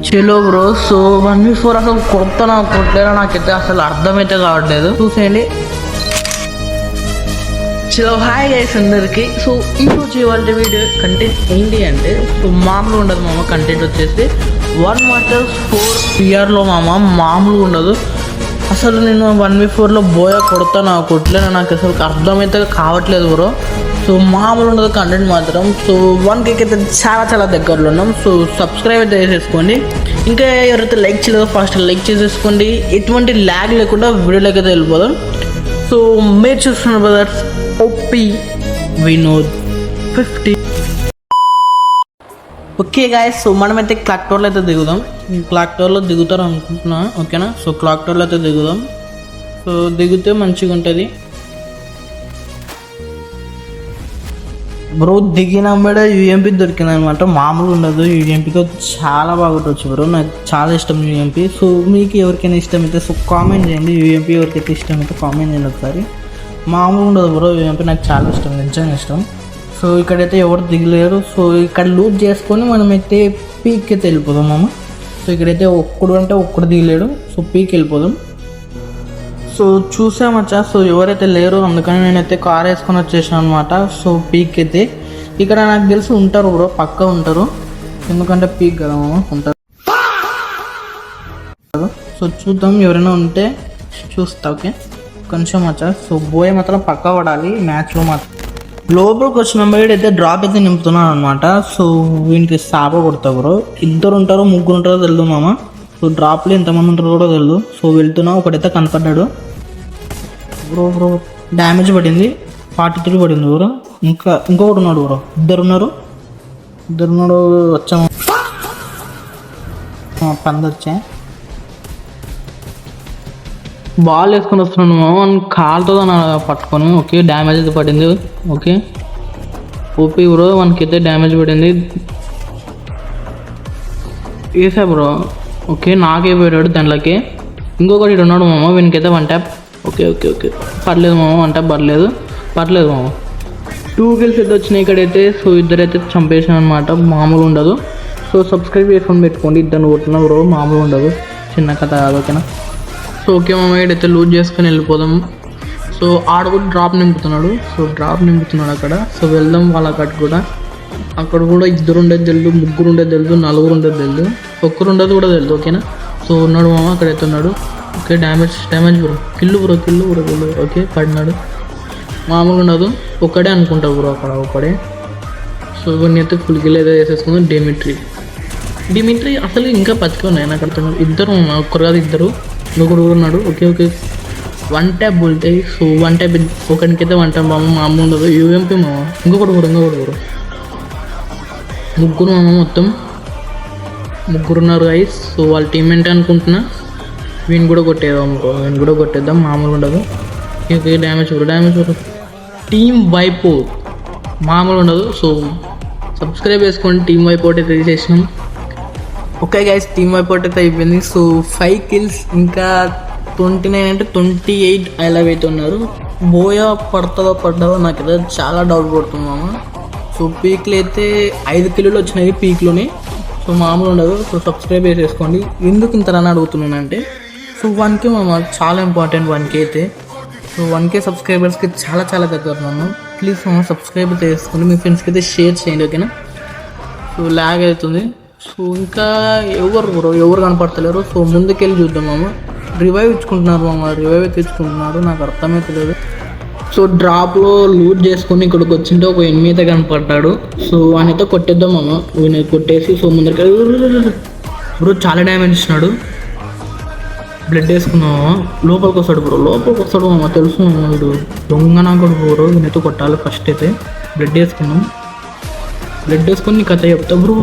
చలో bro. So 1v4 అసలు కొడతానా కొట్టలేరా నాకైతే అసలు అర్థమైతే కావట్లేదు. చూసేయండి. చలో హాయ్ గైస్ అందరికి. సో ఈరోజు ఇవాళ వీడియో కంటెంట్ ఏంటి అంటే, సో మామూలు ఉండదు మామ. కంటెంట్ వచ్చేసి 1v4 PRలో మామూలుగా ఉండదు. అసలు నేను 1v4లో బోయ కొడతానా కొట్టలేనా నాకు అసలు అర్థమైతే కావట్లేదు బ్రో. సో మామూలు ఉండదు కంటెంట్ మాత్రం. సో 1K అయితే చాలా దగ్గరలో ఉన్నాం. సో సబ్స్క్రైబ్ అయితే చేసేసుకోండి. ఇంకా ఎవరైతే లైక్ చేయలేదో ఫాస్ట్ లైక్ చేసేసుకోండి. ఎటువంటి ల్యాగ్ లేకుండా వీడియోలోకి అయితే వెళ్ళిపోదాం. సో మీరు చూస్తున్న brothers OP Vinod 50. Okay guys, so మనమైతే క్లాక్ టవర్లో అయితే దిగుదాం. క్లాక్ టవర్లో దిగుతారు అనుకుంటున్నా, ఓకేనా. సో క్లాక్ టవర్లో అయితే దిగుదాం. సో దిగితే మంచిగా ఉంటుంది బ్రో. దిగిన అమ్మడే UMP దొరికింది అనమాట. మామూలు ఉండదు. UMPతో చాలా బాగుంటుంది బ్రో. నాకు చాలా ఇష్టం UMP. సో మీకు ఎవరికైనా ఇష్టమైతే సో కామెంట్ చేయండి. UMP ఎవరికైతే ఇష్టమైతే కామెంట్ చేయండి ఒకసారి. మామూలు ఉండదు బ్రో. UMP నాకు చాలా ఇష్టం, నిజంగా ఇష్టం. సో ఇక్కడైతే ఎవరు దిగలేరు. సో ఇక్కడ లూట్ చేసుకొని మనమైతే పీక్ అయితే వెళ్ళిపోదాం మామ. సో ఇక్కడైతే ఒక్కడు దిగలేడు. సో పీక్ వెళ్ళిపోదాం. సో చూసామచ్చా. సో ఎవరైతే లేరు, అందుకని నేనైతే కార్ వేసుకొని వచ్చేసాను అనమాట. సో పీక్ అయితే ఇక్కడ నాకు తెలిసి ఉంటారు బ్రో, పక్క ఉంటారు. ఎందుకంటే పీక్ కదా మామ, ఉంటారు. సో చూద్దాం, ఎవరైనా ఉంటే చూస్తా. ఓకే కొంచెం వచ్చా. సో బోయ్ మాత్రం పక్కా పడాలి మ్యాచ్లో మాత్రం. లోపలికి వచ్చిన మెంబర్ అయితే డ్రాప్ అయితే నింపుతున్నాను అనమాట. సో వీనికి సాప కొడతా బ్రో. ఇద్దరు ఉంటారో ముగ్గురు ఉంటారో తెలియదు మామ. సో డ్రాప్లో ఎంతమంది ఉంటారో కూడా తెలియదు. సో వెళ్తున్నా, ఒకడైతే కనపడ్డాడు బ్రో. డ్యామేజ్ పడింది, 43 పడింది బ్రో. ఇంకొకటి ఉన్నాడు బ్రో. ఇద్దరున్నాడు వచ్చాము. పందొచ్చా బాల్ వేసుకొని వస్తున్నాను మామ. కాలుతో పట్టుకొని. ఓకే డ్యామేజ్ అయితే పడింది. Okay OP bro. మనకైతే డ్యామేజ్ పడింది. వేసా బ్రో. ఓకే నాకైపోయాడు దాంట్లోకి. ఇంకొకటి ఉన్నాడు మామ. వీనికైతే 1 ట్యాప్. ఓకే పర్లేదు మామ, 1 ట్యాప్ పర్లేదు మామ. 2 kills అయితే వచ్చినాయి ఇక్కడైతే. సో ఇద్దరైతే చంపేసాను అనమాట. మామూలు ఉండదు. సో సబ్స్క్రైబ్ చేసుకొని పెట్టుకోండి. ఇద్దరు కొట్టిన బ్రో, మామూలు ఉండదు. చిన్న కథ కాదు, ఓకేనా. సో ఓకే మామ, ఇక్కడైతే లూట్ చేసుకొని వెళ్ళిపోదాం. సో ఆడ కూడా డ్రాప్ నింపుతున్నాడు అక్కడ. సో వెళ్దాం వాళ్ళ అక్కడ కూడా ఇద్దరు ఉండేది తెలియదు, ముగ్గురు ఉండేది తెలియదు, నలుగురు ఉండేది తెలియదు, ఒక్కరు ఉండేది కూడా తెలియదు, ఓకేనా. సో ఉన్నాడు మామ, అక్కడైతే ఉన్నాడు. Okay damage bro. Kill bro. Okay పడినాడు. మామూలు ఉండదు. ఒక్కడే అనుకుంటా బ్రో అక్కడ, ఒక్కడే. సో ఇవన్నీ అయితే ఫుల్ కిల్ అయితే వేసేసుకుందాం. డిమిట్రీ అసలు ఇంకా బతికి ఉన్నాయి నాకు అర్థం. ఇద్దరు ఒక్కరు కాదు, ఇద్దరు. ఇంకొకడు ఉన్నాడు. ఓకే 1 ట్యాప్ బోల్తాయి. సో 1 ట్యాప్ ఒకరికైతే 1 ట్యాప్ మామ. మామూలు ఉండదు. UMP మామ. ఇంకొకటి బ్రో. ముగ్గురు మామ, మొత్తం ముగ్గురు ఉన్నారు గైస్. సో వాళ్ళ టీం ఏంటి అనుకుంటున్నా. వీని కూడా కొట్టేద్దాం. మామూలు ఉండదు. Okay damage bro. టీమ్ వైపోట్ మామూలు ఉండదు. సో సబ్స్క్రైబ్ చేసుకోండి. టీమ్ వైపోట్ అయితే చేసినాం. ఓకే గైస్, టీమ్ వైపోట్ అయితే అయిపోయింది. సో 5 kills, ఇంకా 29 అంటే 28 అలవ్ అయితే ఉన్నారు. బోయా పడదో నాకైతే చాలా డౌట్ పడుతుంది మామ. సో పీక్లో అయితే 5 kills వచ్చినాయి పీక్లోనే. సో మామూలు ఉండదు. సో సబ్స్క్రైబ్ చేసేసుకోండి. ఎందుకు ఇంత రన్ అడుగుతున్నానంటే, సో 1K మామ చాలా ఇంపార్టెంట్. 1K అయితే. సో 1K సబ్స్క్రైబర్స్కి చాలా దగ్గర ఉన్నాను. ప్లీజ్ మామ సబ్స్క్రైబ్ చేసుకోండి. మీ ఫ్రెండ్స్కి అయితే షేర్ చేయండి, ఓకేనా. సో ల్యాగ్ అవుతుంది. సో ఇంకా ఎవరు కనపడతలేరు. సో ముందుకెళ్ళి చూద్దాం మామ. రివైవ్ తెచ్చుకుంటున్నారు నాకు అర్థమైతలేదు. సో డ్రాప్లో లూట్ చేసుకొని ఇక్కడికి వచ్చింటే ఒక ఎనిమిది అయితే కనపడ్డాడు. సో ఆయనైతే కొట్టేద్దాం మామ. ఈయన కొట్టేసి సో ముందరికి బ్రో చాలా డ్యామేజ్ ఇచ్చినాడు. బ్లడ్ వేసుకున్నామా. లోపలికి వస్తాడు మామ. తెలుసు మామ, వీడు దొంగ నాకు బ్రో. ఈయనైతే కొట్టాలి ఫస్ట్ అయితే. బ్లడ్ వేసుకొని కథ చెప్తా బ్రో.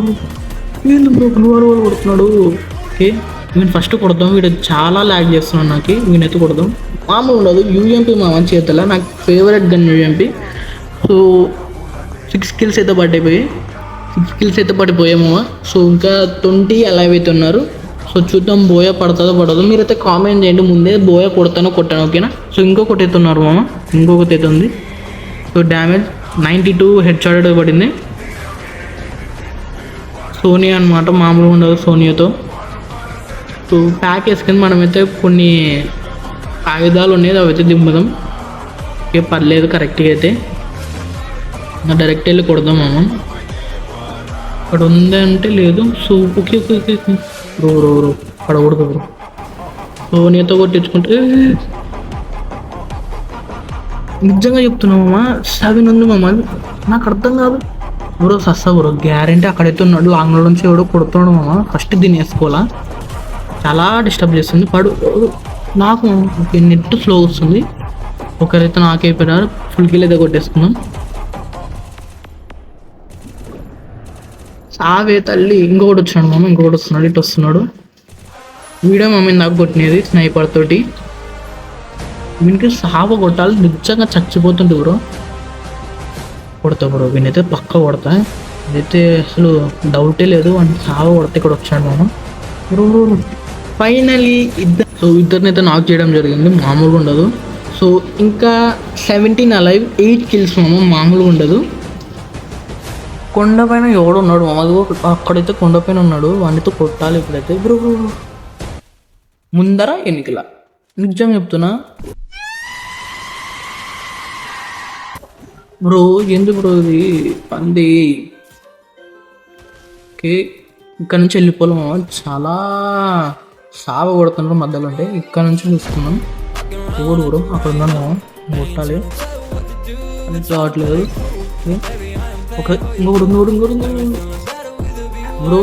వీళ్ళు బ్రో గ్లూవార్ వాళ్ళు కొడుతున్నాడు. ఓకే వీడిని ఫస్ట్ కొడదాం. వీడు చాలా ల్యాగ్ చేస్తున్నాడు నాకు. వీనైతే కొడదాం. మామూలు ఉండదు. UMP మామ చేతల నాకు favourite gun UMP. So 6 kills అయితే పడిపోయాయి మామ. సో ఇంకా 20 అలైవ్ అయితే ఉన్నారు. సో చూద్దాం బోయ పడుతుందో పడదో. మీరైతే కామెంట్ చేయండి ముందే. బోయ కొడతానో కొట్టాను, ఓకేనా. సో ఇంకొకటి అయితే ఉన్నారు మామ. ఇంకొకటి అయితే ఉంది. సో డ్యామేజ్ 92 హెడ్ షాట్ పడింది. సోనియా అనమాట. మామూలుగా ఉండదు సోనియాతో. సో ప్యాక్ వేసుకొని మనమైతే కొన్ని ఆయుధాలు ఉన్నాయి అవి అయితే దింపుదాం. ఓకే పర్లేదు కరెక్ట్గా అయితే ఇంకా డైరెక్ట్ వెళ్ళి కొడదాం మనం. అక్కడ ఉందంటే లేదు. సో ఓకే ఓకే ఓకే రో రో రో అక్కడ కొడుకు బ్రో. సో నీతో కొట్టించుకుంటే నిజంగా చెప్తున్నామమ్మా 7 ఉంది మామ. నాకు అర్థం కాదు బ్రో. సస్సా బ్రో గ్యారంటీ అక్కడైతే ఉన్నాడు. లాంగ్ రోడ్ నుంచి ఎవడో కొడుతున్నాడు మామ. ఫస్ట్ దీన్ని వేసుకోవాలా. చాలా డిస్టర్బ్ చేస్తుంది పడు. నాకు నెట్ స్లో వస్తుంది. ఒకరైతే నాకైపోయినారు. ఫుల్ కిల్ అయితే కొట్టేసుకున్నాం. సావే తల్లి. ఇంకొకటి వచ్చాడు మామ. ఇంకొకటి వస్తున్నాడు. ఇటు వస్తున్నాడు. వీడియో మమ్మీ నాకు కొట్టినది స్నైపర్ తోటి. వీనికి సావ కొట్టాలి. నిజంగా చచ్చిపోతుంటే బ్రో. కొడతా బ్రో. వీనైతే పక్క కొడతా. ఇదైతే అసలు డౌటే లేదు. అని సావ కొడితే ఇక్కడ వచ్చాడు మామ. బ్రో ఫైనలీ ఇద్దరినైతే నాక్ చేయడం జరిగింది. మామూలుగా ఉండదు. సో ఇంకా 17 అలైవ్ 8 కిల్స్ మామ. మామూలుగా ఉండదు. కొండపైన ఎవడు ఉన్నాడు మామ. అక్కడైతే కొండపైన ఉన్నాడు. వాడితో కొట్టాలి ఇప్పుడైతే. బ్రో ముందర ఎన్నికల నిజం చెప్తున్నా బ్రో. ఎందుకు బ్రో ఇది పంది. ఓకే ఇక్కడ నుంచి వెళ్ళిపోలేము. చాలా సావ కొడుతున్నారు మధ్యలో. అంటే ఇక్కడ నుంచి చూస్తున్నాం. ఎవడు బ్రో అక్కడ ఉన్నాను మామ. కొట్టాలి అని రావట్లేదు. ఒక ఇంకొకటి బ్రో.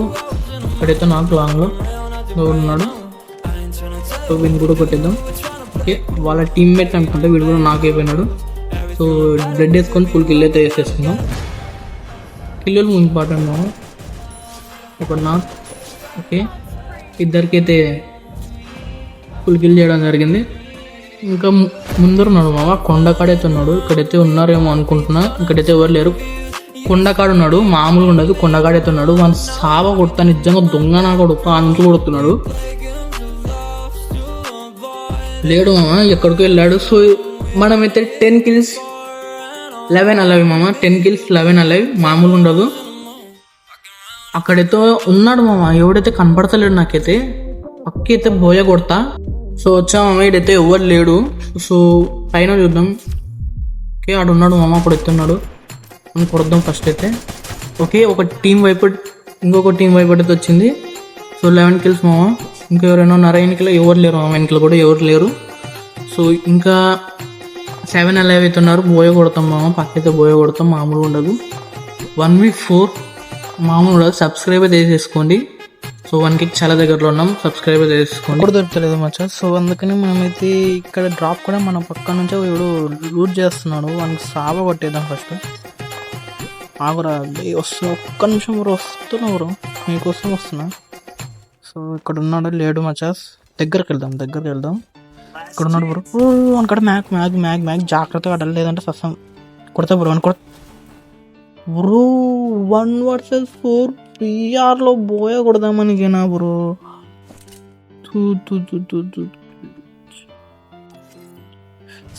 ఇక్కడైతే నాకు లాంగ్లో ఎవడు ఉన్నాడు. సో వీడిని కూడా కొట్టేద్దాం. ఓకే వాళ్ళ టీమ్మేట్ అనుకుంటే వీడు కూడా నాకు అయిపోయినాడు. సో బ్లడ్ వేసుకొని ఫుల్ కిల్ అయితే వేసేసుకుందాం. కిల్లులు ఇంపార్టెంట్ మామ. ఇప్పుడు నాకు ఓకే ఇద్దరికైతే ఫుల్ కిల్ చేయడం జరిగింది. ఇంకా ముందరున్నాడు మామ. కొండకాడైతే ఉన్నాడు. ఇక్కడైతే ఉన్నారేమో అనుకుంటున్నా. ఇక్కడైతే ఎవరు లేరు. కొండకాడు ఉన్నాడు. మామూలుగా ఉండదు. కొండకాడైతే ఉన్నాడు. మన సావ కొడతా. నిజంగా దొంగ నా కొడుకు అంచు కొడుతున్నాడు. లేడు మామ. ఎక్కడికి వెళ్ళాడు. సో మనమైతే 10 కిల్స్ 11 అలైవ్ మామ. 10 కిల్స్ 11 అలైవ్. మామూలు ఉండదు. అక్కడైతే ఉన్నాడు మామ. ఎవడైతే కనపడతలేడు నాకైతే. పక్కైతే బోయ కొడతా. సో వచ్చా మామ. ఇడైతే ఎవరు లేడు. సో పైన చూద్దాం. ఓకే ఆడు ఉన్నాడు మామ. అప్పుడు ఎత్తున్నాడు అని కొడదాం ఫస్ట్ అయితే. ఓకే ఒక టీం వైపు ఇంకొక టీం వైపు అయితే వచ్చింది. సో 11 కిల్స్ మామ. ఇంకెవరైనా ఉన్నారా ఎన్నికలు? ఎవరు లేరు మామ. ఎన్నికలు కూడా ఎవరు లేరు. సో ఇంకా 7 అలైవ్ అవుతున్నారు. బోయ కొడతాం మామ. పక్కైతే బోయ కొడతాం. మామూలుగా ఉండదు. 1v4 మామూలు ఉండదు. సబ్స్క్రైబ్ అయితే చేసుకోండి. సో 1K చాలా దగ్గరలో ఉన్నాం. సబ్స్క్రైబ్ అయితే చేసుకోండి. కూడా దొరుకుతలేదు మచ్చా. సో అందుకని మనమైతే ఇక్కడ డ్రాప్ కూడా మన పక్క నుంచి ఎవడు లూట్ చేస్తున్నాడు. వానికి సావ కొట్టేద్దాం ఫస్ట్. ఆగురా వస్తున్నా. ఒక్క నిమిషం బ్రో. వస్తున్నా బ్రో. మీకోసం వస్తున్నా. సో ఇక్కడ ఉన్నాడు. లేడు మచాస్. దగ్గరికి వెళ్దాం. ఇక్కడ ఉన్నాడు బ్రో. అక్కడ మ్యాగ్ జాగ్రత్తగా అడగ. లేదంటే సస్సం కొడతా బ్రో. అని బ్రో 1 vs 4 PRలో బోయ కొడదామనికేనా బ్రో.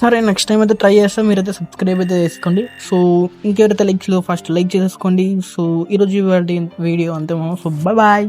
సరే నెక్స్ట్ టైం అయితే ట్రై చేస్తాం. మీరైతే సబ్స్క్రైబ్ అయితే చేసుకోండి. సో ఇంకెవరైతే లైక్స్లో ఫస్ట్ లైక్ చేసుకోండి. సో ఈరోజు వీడియో అంతే. So bye.